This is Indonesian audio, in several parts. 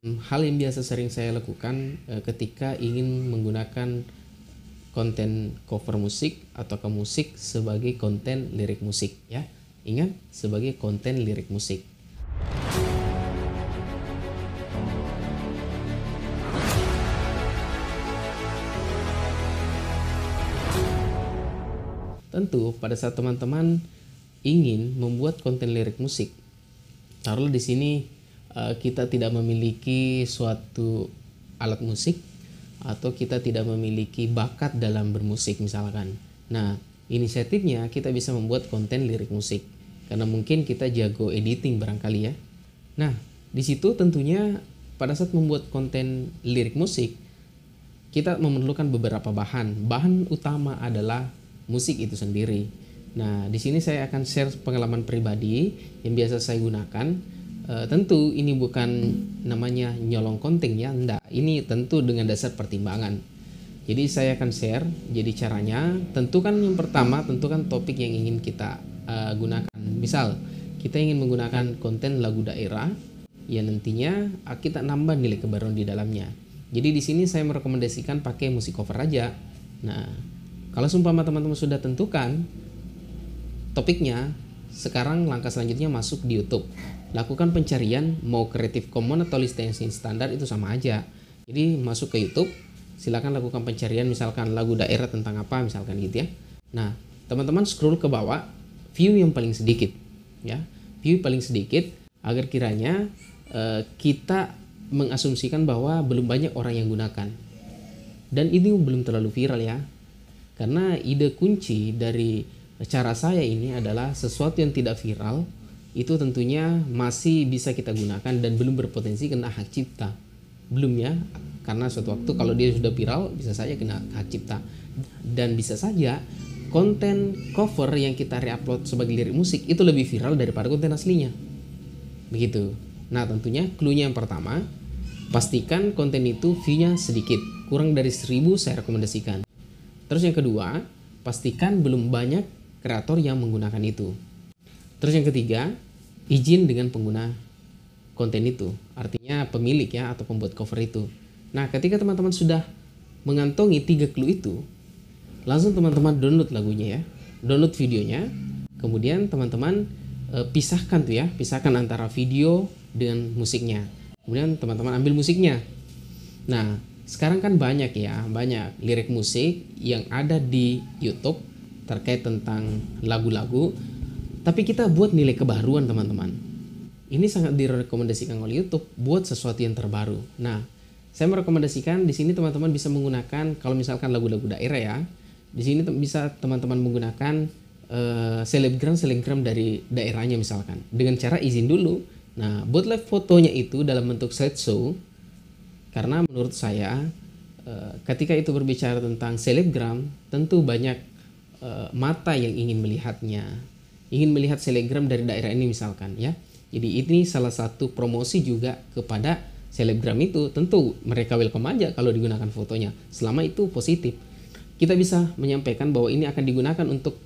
Hal yang biasa sering saya lakukan ketika ingin menggunakan konten cover musik atau ke musik sebagai konten lirik musik ya. Ingat, sebagai konten lirik musik. Tentu pada saat teman-teman ingin membuat konten lirik musik, taruhlah di sini kita tidak memiliki suatu alat musik atau kita tidak memiliki bakat dalam bermusik misalkan. Nah, inisiatifnya kita bisa membuat konten lirik musik karena mungkin kita jago editing barangkali ya. Nah, di situ tentunya pada saat membuat konten lirik musik kita memerlukan beberapa bahan. Bahan utama adalah musik itu sendiri. Nah, di sini saya akan share pengalaman pribadi yang biasa saya gunakan. Tentu ini bukan namanya nyolong konten ya, enggak. Ini tentu dengan dasar pertimbangan. Jadi saya akan share. Jadi caranya, tentukan yang pertama, tentukan topik yang ingin kita gunakan. Misal, kita ingin menggunakan konten lagu daerah yang nantinya kita nambah nilai kebaruan di dalamnya. Jadi di sini saya merekomendasikan pakai musik cover aja. Nah, kalau seumpama teman-teman sudah tentukan topiknya, sekarang langkah selanjutnya masuk di YouTube. Lakukan pencarian, mau Creative Commons atau licensing standar itu sama aja. Jadi masuk ke YouTube, silakan lakukan pencarian misalkan lagu daerah tentang apa misalkan gitu ya. Nah, teman-teman scroll ke bawah, view yang paling sedikit ya. View paling sedikit agar kiranya kita mengasumsikan bahwa belum banyak orang yang gunakan. Dan ini belum terlalu viral ya. Karena ide kunci dari cara saya ini adalah sesuatu yang tidak viral itu tentunya masih bisa kita gunakan dan belum berpotensi kena hak cipta. Belum ya, karena suatu waktu kalau dia sudah viral bisa saja kena hak cipta. Dan bisa saja konten cover yang kita reupload sebagai lirik musik itu lebih viral daripada konten aslinya. Begitu. Nah, tentunya clue-nya yang pertama, pastikan konten itu view-nya sedikit, kurang dari 1000 saya rekomendasikan. Terus yang kedua, pastikan belum banyak kreator yang menggunakan itu. Terus yang ketiga, izin dengan pengguna konten itu, artinya pemilik ya atau pembuat cover itu. Nah, ketika teman-teman sudah mengantongi 3 clue itu, langsung teman-teman download lagunya ya, download videonya, kemudian teman-teman pisahkan tuh ya, pisahkan antara video dengan musiknya. Kemudian teman-teman ambil musiknya. Nah, sekarang kan banyak ya, banyak lirik musik yang ada di YouTube terkait tentang lagu-lagu, tapi kita buat nilai kebaruan teman-teman. Ini sangat direkomendasikan oleh YouTube buat sesuatu yang terbaru. Nah, saya merekomendasikan di sini teman-teman bisa menggunakan kalau misalkan lagu-lagu daerah ya. Di sini bisa teman-teman menggunakan selebgram dari daerahnya misalkan dengan cara izin dulu. Nah, buatlah fotonya itu dalam bentuk slideshow. Karena menurut saya ketika itu berbicara tentang selebgram, tentu banyak mata yang ingin melihatnya, ingin melihat selebgram dari daerah ini misalkan ya. Jadi ini salah satu promosi juga kepada selebgram itu. Tentu mereka welcome aja kalau digunakan fotonya, selama itu positif. Kita bisa menyampaikan bahwa ini akan digunakan untuk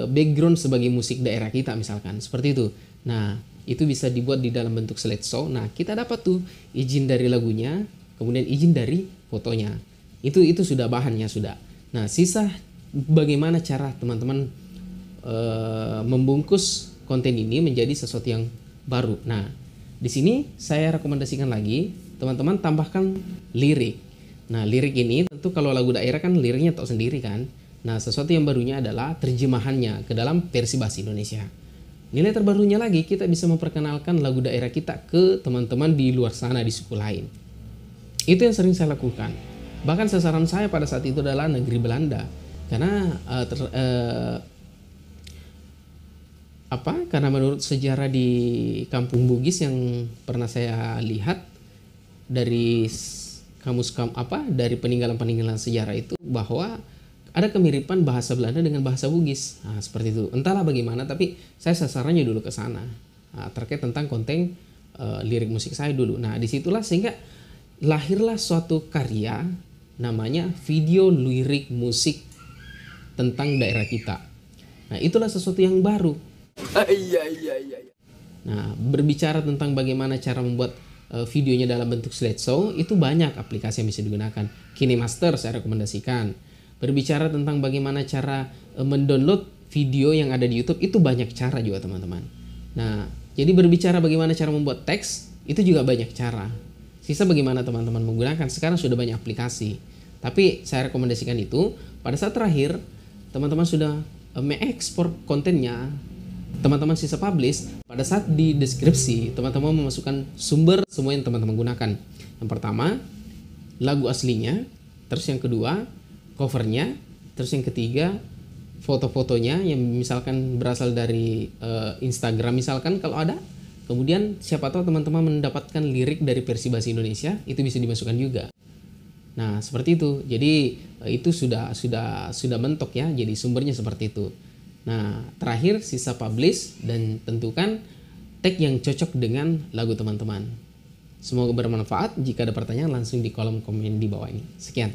background sebagai musik daerah kita misalkan, seperti itu. Nah, itu bisa dibuat di dalam bentuk slideshow. Nah, kita dapat tuh izin dari lagunya, kemudian izin dari fotonya. Itu sudah bahannya sudah. Nah, sisa bagaimana cara teman-teman membungkus konten ini menjadi sesuatu yang baru. Nah, di sini saya rekomendasikan lagi teman-teman tambahkan lirik. Nah, lirik ini tentu kalau lagu daerah kan liriknya tahu sendiri kan. Nah, sesuatu yang barunya adalah terjemahannya ke dalam versi bahasa Indonesia. Nilai terbarunya lagi, kita bisa memperkenalkan lagu daerah kita ke teman-teman di luar sana di suku lain. Itu yang sering saya lakukan. Bahkan sasaran saya pada saat itu adalah negeri Belanda. Karena karena menurut sejarah di Kampung Bugis yang pernah saya lihat dari dari peninggalan-peninggalan sejarah itu, bahwa ada kemiripan bahasa Belanda dengan bahasa Bugis. Nah, seperti itu. Entahlah bagaimana, tapi saya sasarannya dulu ke sana. Nah, terkait tentang konten lirik musik saya dulu. Nah, disitulah sehingga lahirlah suatu karya namanya video lirik musik tentang daerah kita. Nah, itulah sesuatu yang baru. Nah, berbicara tentang bagaimana cara membuat videonya dalam bentuk slideshow, itu banyak aplikasi yang bisa digunakan. KineMaster saya rekomendasikan. Berbicara tentang bagaimana cara mendownload video yang ada di YouTube, itu banyak cara juga teman-teman. Nah, jadi berbicara bagaimana cara membuat teks, itu juga banyak cara. Sisa bagaimana teman-teman menggunakan, sekarang sudah banyak aplikasi. Tapi saya rekomendasikan itu pada saat terakhir teman-teman sudah mengekspor kontennya, teman-teman sisa publish, pada saat di deskripsi teman-teman memasukkan sumber semua yang teman-teman gunakan. Yang pertama lagu aslinya, terus yang kedua covernya, terus yang ketiga foto-fotonya yang misalkan berasal dari Instagram misalkan kalau ada. Kemudian siapa tahu teman-teman mendapatkan lirik dari versi bahasa Indonesia, itu bisa dimasukkan juga. Nah, seperti itu. Jadi itu sudah mentok ya. Jadi sumbernya seperti itu. Nah, terakhir sisa publish dan tentukan tag yang cocok dengan lagu teman-teman. Semoga bermanfaat. Jika ada pertanyaan langsung di kolom komen di bawah ini. Sekian.